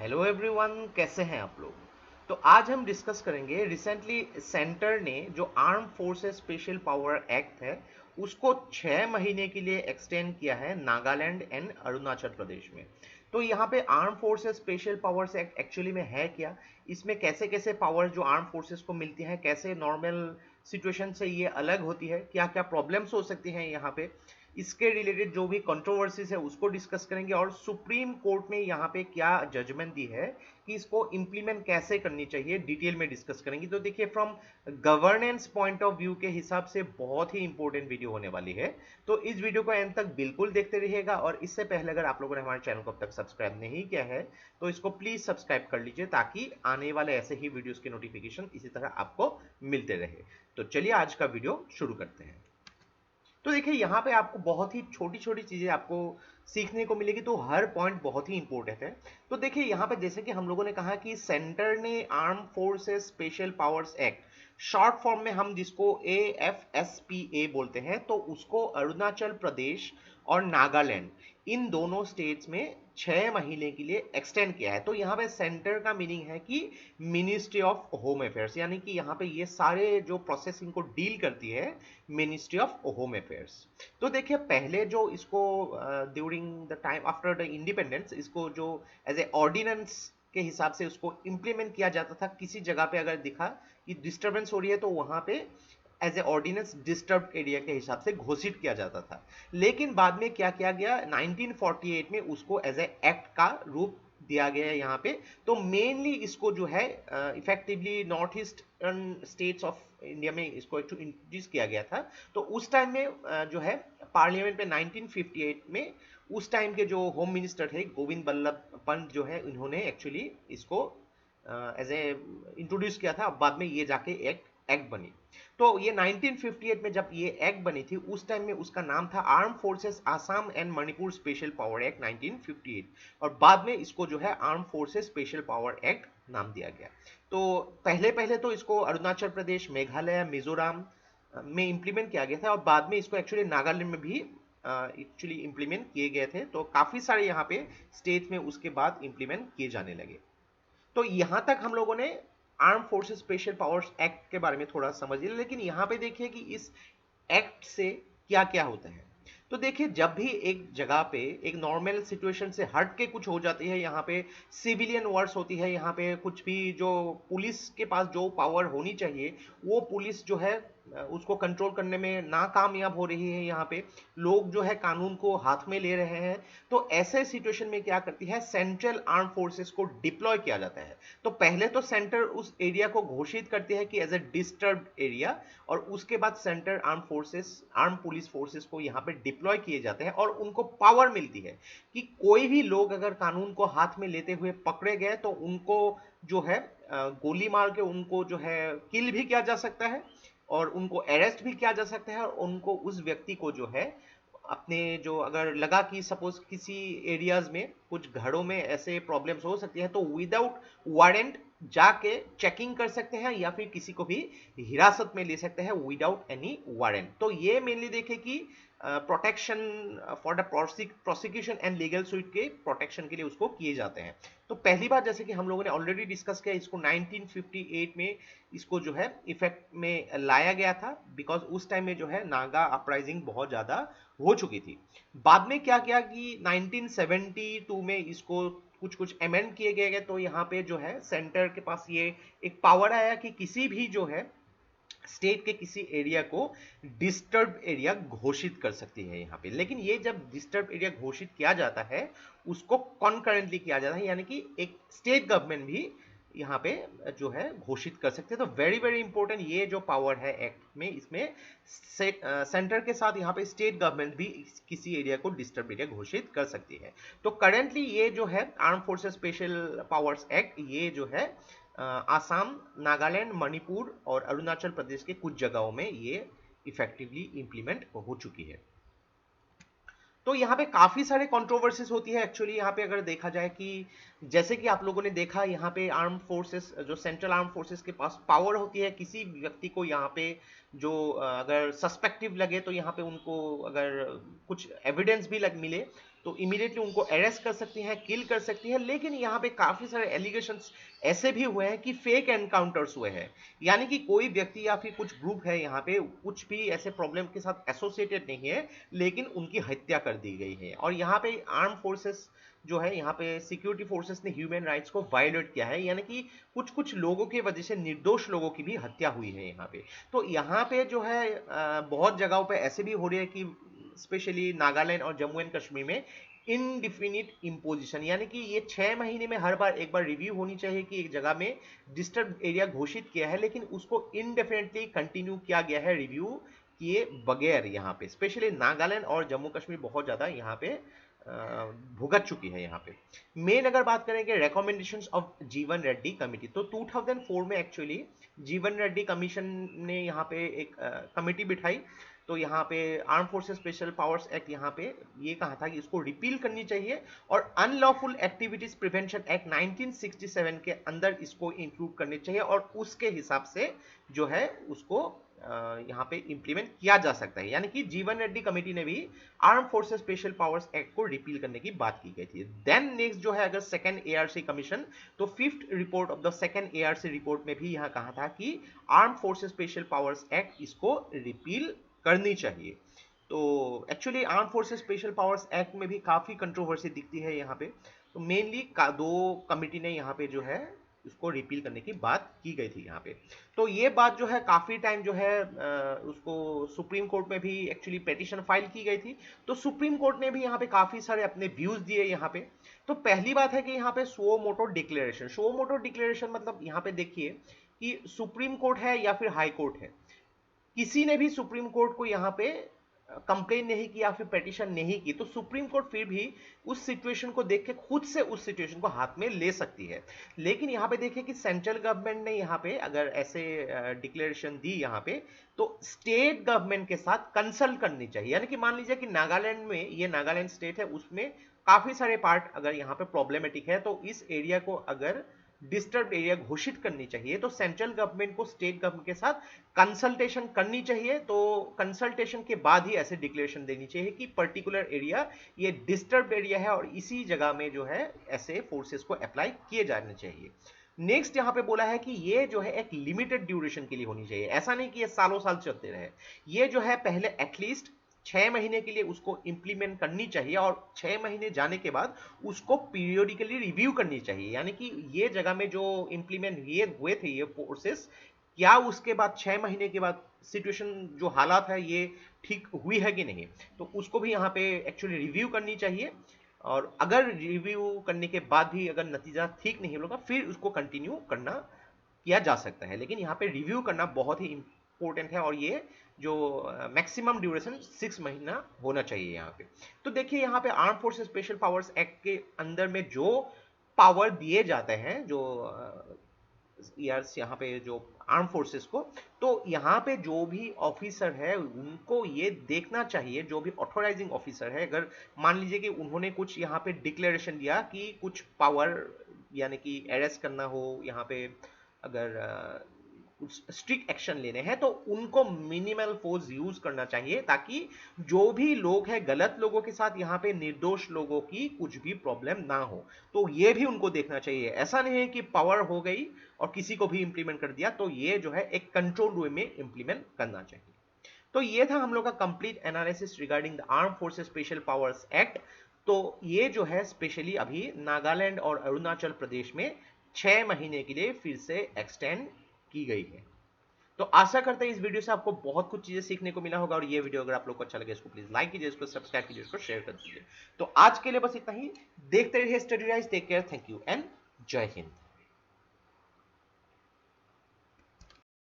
Hello everyone, कैसे हैं आप लोग। तो आज हम डिस्कस करेंगे रिसेंटली सेंटर ने जो arm forces special power act है उसको 6 महीने के लिए एक्सटेंड किया है नागालैंड एंड अरुणाचल प्रदेश में। तो यहाँ पे arm forces special powers act actually में है क्या, इसमें कैसे कैसे पावर्स जो आर्म फोर्सेस को मिलती हैं, कैसे नॉर्मल सिचुएशन से ये अलग होती है, क्या क्या प्रॉब्लम्स हो सकती हैं यहाँ पे, इसके रिलेटेड जो भी कंट्रोवर्सीज है उसको डिस्कस करेंगे। और सुप्रीम कोर्ट ने यहाँ पे क्या जजमेंट दी है कि इसको इंप्लीमेंट कैसे करनी चाहिए, डिटेल में डिस्कस करेंगे। तो देखिए, from governance point of view के हिसाब से बहुत ही इंपॉर्टेंट वीडियो होने वाली है। तो इस वीडियो को एंड तक बिल्कुल देखते रहिएगा। और इससे पहले अगर आप लोगों ने हमारे चैनल को अब तक सब्सक्राइब नहीं किया है तो इसको प्लीज सब्सक्राइब कर लीजिए, ताकि आने वाले ऐसे ही वीडियोस के नोटिफिकेशन इसी तरह आपको मिलते रहे। तो चलिए आज का वीडियो शुरू करते हैं। तो देखिए, यहाँ पे आपको बहुत ही छोटी छोटी चीजें आपको सीखने को मिलेगी, तो हर पॉइंट बहुत ही इंपॉर्टेंट है। तो देखिए यहाँ पे जैसे कि हम लोगों ने कहा कि सेंटर ने arm forces special powers act, short form में हम जिसको AFSPA बोलते हैं, तो उसको अरुणाचल प्रदेश और नागालैंड, इन दोनों स्टेट्स में 6 महीने के लिए एक्सटेंड किया है। तो यहाँ पे सेंटर का मीनिंग है कि मिनिस्ट्री ऑफ होम अफेयर्स, यानी कि यहाँ पे ये सारे जो प्रोसेसिंग को डील करती है मिनिस्ट्री ऑफ होम अफेयर्स। तो देखिए, पहले जो इसको during the time after the independence, इसको जो एज ए ऑर्डिनेंस के हिसाब से उसको इंप्लीमेंट किया जाता था। किसी जगह पे अगर दिखा कि डिस्टरबेंस हो रही है तो वहां पे as a ordinance disturb area के हिसाब से घोषित किया जाता था। लेकिन बाद में क्या किया गया, 1948 में उसको एज ए एक्ट का रूप दिया गया है यहाँ पे। तो मेनली इसको जो है effectively north eastern states of India में इसको इंट्रोड्यूस किया गया था। तो उस टाइम में जो है पार्लियामेंट में 1958 में उस टाइम के जो होम मिनिस्टर थे गोविंद बल्लभ पंत जो है, इन्होंने एक्चुअली इसको एज ए इंट्रोड्यूस किया था। अब बाद में ये जाके एक एक्ट बनी। तो ये 1958 में जब ये एक्ट बनी थी, उस टाइम में उसका नाम था arm forces Assam and Manipur special power act 1958, और बाद में इसको जो है arm forces special power act नाम दिया गया। तो पहले पहले तो इसको अरुणाचल प्रदेश, मेघालय, मिजोरम में इंप्लीमेंट किया गया था, और बाद में इसको एक्चुअली नागालैंड में भी एक्चुअली इंप्लीमेंट किए गए थे। तो काफी सारे यहाँ पे स्टेट में उसके बाद इंप्लीमेंट किए जाने लगे। तो यहां तक हम लोगों ने arm forces special powers act के बारे में थोड़ा समझ लिया। लेकिन यहां पे देखिए कि इस एक्ट से क्या क्या होता है। तो देखिए, जब भी एक जगह पे एक नॉर्मल सिचुएशन से हट के कुछ हो जाती है, यहाँ पे सिविलियन वॉर्स होती है, यहाँ पे कुछ भी जो पुलिस के पास जो पावर होनी चाहिए वो पुलिस जो है उसको कंट्रोल करने में नाकामयाब हो रही है, यहाँ पे लोग जो है कानून को हाथ में ले रहे हैं। तो ऐसे सिचुएशन में क्या करती है, सेंट्रल आर्म फोर्सेस को डिप्लॉय किया जाता है। तो पहले तो सेंटर उस एरिया को घोषित करती है कि एज ए डिस्टर्ब्ड एरिया, और उसके बाद central arm forces, arm police forces को यहाँ पे डिप्लॉय किए जाते हैं, और उनको पावर मिलती है कि कोई भी लोग अगर कानून को हाथ में लेते हुए पकड़े गए तो उनको जो है गोली मार के उनको जो है किल भी किया जा सकता है, और उनको अरेस्ट भी किया जा सकता है, और उनको उस व्यक्ति को जो है अपने जो अगर लगा कि सपोज किसी एरियाज में कुछ घरों में ऐसे प्रॉब्लम्स हो सकती है तो विदाउट वारंट जाके चेकिंग कर सकते हैं, या फिर किसी को भी हिरासत में ले सकते हैं विदाउट एनी वारंट। तो ये मेनली देखे कि protection for the prosecution and legal suit के प्रोटेक्शन के लिए उसको किए जाते हैं। तो पहली बात, जैसे कि हम लोगों ने ऑलरेडी डिस्कस किया, इसको 1958 में इसको जो है इफेक्ट में लाया गया था, बिकॉज उस टाइम में जो है नागा अपराइजिंग बहुत ज्यादा हो चुकी थी। बाद में क्या किया कि 1972 में इसको कुछ कुछ अमेंड किए गए। तो यहाँ पे जो है सेंटर के पास ये एक पावर आया कि किसी भी जो है स्टेट के किसी एरिया को डिस्टर्ब एरिया घोषित कर सकती है यहाँ पे। लेकिन ये जब डिस्टर्ब एरिया घोषित किया जाता है उसको कॉन्करेंटली किया जाता है, यानी कि एक स्टेट गवर्नमेंट भी यहाँ पे जो है घोषित कर सकते हैं। तो वेरी वेरी इंपॉर्टेंट ये जो पावर है एक्ट में, इसमें सेंटर के साथ यहाँ पे स्टेट गवर्नमेंट भी किसी एरिया को डिस्टर्ब एरिया घोषित कर सकती है। तो करेंटली ये जो है arm forces special powers act, ये जो है आसाम, नागालैंड, मणिपुर और अरुणाचल प्रदेश के कुछ जगहों में ये इफेक्टिवली इंप्लीमेंट हो चुकी है। तो यहाँ पे काफी सारे कंट्रोवर्सीज होती है एक्चुअली। यहाँ पे अगर देखा जाए कि जैसे कि आप लोगों ने देखा, यहाँ पे आर्म फोर्सेस जो सेंट्रल आर्म फोर्सेस के पास पावर होती है, किसी व्यक्ति को यहाँ पे जो अगर सस्पेक्टिव लगे तो यहाँ पे उनको अगर कुछ एविडेंस भी मिले तो इमीडिएटली उनको अरेस्ट कर सकती हैं, किल कर सकती हैं। लेकिन यहाँ पे काफी सारे एलिगेशंस ऐसे भी हुए हैं कि फेक एनकाउंटर्स हुए हैं, यानी कि कोई व्यक्ति या फिर कुछ ग्रुप है यहाँ पे कुछ भी ऐसे प्रॉब्लम के साथ एसोसिएटेड नहीं है, लेकिन उनकी हत्या कर दी गई है। और यहाँ पे आर्म फोर्सेस जो है, यहाँ पे सिक्योरिटी फोर्सेस ने ह्यूमन राइट्स को वायलेट किया है, यानी कि कुछ कुछ लोगों की वजह से निर्दोष लोगों की भी हत्या हुई है यहाँ पे। तो यहाँ पे जो है बहुत जगहों पे ऐसे भी हो रही है कि स्पेशली नागालैंड और जम्मू एंड कश्मीर में इनडिफिनिट इम्पोजिशन, यानी कि ये 6 महीने में हर बार एक बार रिव्यू होनी चाहिए कि एक जगह में डिस्टर्ब एरिया घोषित किया है, लेकिन उसको इनडेफिनेटली कंटिन्यू किया गया है रिव्यू किए बगैर। यहाँ पे स्पेशली नागालैंड और जम्मू कश्मीर बहुत ज्यादा यहाँ पे भुगत चुकी है। यहाँ पे मेन अगर बात करेंगे रिकमेंडेशंस ऑफ जीवन रेड्डी कमिटी, तो 2004 में एक्चुअली जीवन रेड्डी कमीशन ने यहाँ पे एक कमिटी बिठाई। तो यहाँ पे arm forces special powers act यहाँ पे ये कहा था कि इसको रिपील करनी चाहिए और अनलॉफुल एक्टिविटीज प्रिवेंशन एक्ट 1967 के अंदर इसको इंक्लूड करनी चाहिए, और उसके हिसाब से जो है उसको यहाँ पे इंप्लीमेंट किया जा सकता है। यानी कि जीवन रेड्डी कमेटी ने भी arm forces special powers act को रिपील करने की बात की गई थी। देन नेक्स्ट जो है अगर सेकंड एआरसी कमीशन, तो fifth report of the second ARC report में भी यहाँ कहा था कि arm forces special powers act इसको रिपील करनी चाहिए। तो actually arm forces special powers act में भी काफी कंट्रोवर्सी दिखती है यहाँ पे। तो मेनली दो कमिटी ने यहाँ पे जो है उसको रिपील करने की बात की गई थी यहाँ पे। तो ये बात जो है काफी टाइम जो है उसको सुप्रीम कोर्ट में भी एक्चुअली पेटिशन फाइल की गई थी। तो सुप्रीम कोर्ट ने भी यहाँ पे काफी सारे अपने व्यूज दिए यहाँ पे। तो पहली बात है कि यहाँ पे suo motu declaration, suo motu declaration मतलब यहाँ पे देखिए कि सुप्रीम कोर्ट है या फिर हाई कोर्ट है, किसी ने भी सुप्रीम कोर्ट को यहाँ पे कंप्लेन नहीं की या फिर पेटिशन नहीं की, तो सुप्रीम कोर्ट फिर भी उस सिचुएशन को देख के खुद से उस सिचुएशन को हाथ में ले सकती है। लेकिन यहाँ पे देखिए कि सेंट्रल गवर्नमेंट ने यहाँ पे अगर ऐसे डिक्लेरेशन दी यहाँ पे, तो स्टेट गवर्नमेंट के साथ कंसल्ट करनी चाहिए। यानी कि मान लीजिए कि नागालैंड में, ये नागालैंड स्टेट है, उसमें काफी सारे पार्ट अगर यहाँ पे प्रॉब्लमेटिक है, तो इस एरिया को अगर डिस्टर्ब एरिया घोषित करनी चाहिए, तो सेंट्रल गवर्नमेंट को स्टेट गवर्नमेंट के साथ कंसल्टेशन करनी चाहिए। तो कंसल्टेशन के बाद ही ऐसे डिक्लेरेशन देनी चाहिए कि पर्टिकुलर एरिया ये डिस्टर्ब एरिया है और इसी जगह में जो है ऐसे फोर्सेस को अप्लाई किए जाने चाहिए। नेक्स्ट यहाँ पे बोला है कि ये जो है एक लिमिटेड ड्यूरेशन के लिए होनी चाहिए, ऐसा नहीं कि ये सालों साल चलते रहे। ये जो है पहले एटलीस्ट 6 महीने के लिए उसको इंप्लीमेंट करनी चाहिए और 6 महीने जाने के बाद उसको पीरियोडिकली रिव्यू करनी चाहिए। यानी कि ये जगह में जो इंप्लीमेंट हुए थे ये फोर्सेस, क्या उसके बाद 6 महीने के बाद सिचुएशन जो हालात है ये ठीक हुई है कि नहीं, तो उसको भी यहाँ पे एक्चुअली रिव्यू करनी चाहिए। और अगर रिव्यू करने के बाद भी अगर नतीजा ठीक नहीं होगा, फिर उसको कंटिन्यू करना किया जा सकता है। लेकिन यहाँ पे रिव्यू करना बहुत ही इंपॉर्टेंट है, और ये जो मैक्सिमम ड्यूरेशन 6 महीना होना चाहिए यहाँ पे। तो देखिए यहाँ पे arm forces special powers act के अंदर में जो पावर दिए जाते हैं, जो यहाँ पे जो आर्म फोर्सेस को, तो यहाँ पे जो भी ऑफिसर है उनको ये देखना चाहिए, जो भी ऑथोराइजिंग ऑफिसर है, अगर मान लीजिए कि उन्होंने कुछ यहाँ पे डिक्लेरेशन दिया कि कुछ पावर यानी कि अरेस्ट करना हो, यहाँ पे अगर कुछ स्ट्रिक्ट एक्शन लेने हैं, तो उनको मिनिमल फोर्स यूज करना चाहिए, ताकि जो भी लोग हैं गलत लोगों के साथ यहाँ पे निर्दोष लोगों की कुछ भी प्रॉब्लम ना हो। तो ये भी उनको देखना चाहिए। ऐसा नहीं है कि पावर हो गई और किसी को भी इंप्लीमेंट कर दिया, तो ये जो है एक कंट्रोल वे में इंप्लीमेंट करना चाहिए। तो ये था हम लोग का complete analysis regarding the arm forces special powers act. तो ये जो है स्पेशली अभी नागालैंड और अरुणाचल प्रदेश में 6 महीने के लिए फिर से एक्सटेंड की गई है। तो आशा करते हैं इस वीडियो से आपको बहुत कुछ चीजें सीखने को मिला होगा, और ये वीडियो अगर आप लोग को अच्छा लगे इसको प्लीज लाइक कीजिए, इसको सब्सक्राइब कीजिए, इसको शेयर कर दीजिए। तो आज के लिए बस इतना ही। देखते रहिए study rise. Take care, thank you and जय हिंद।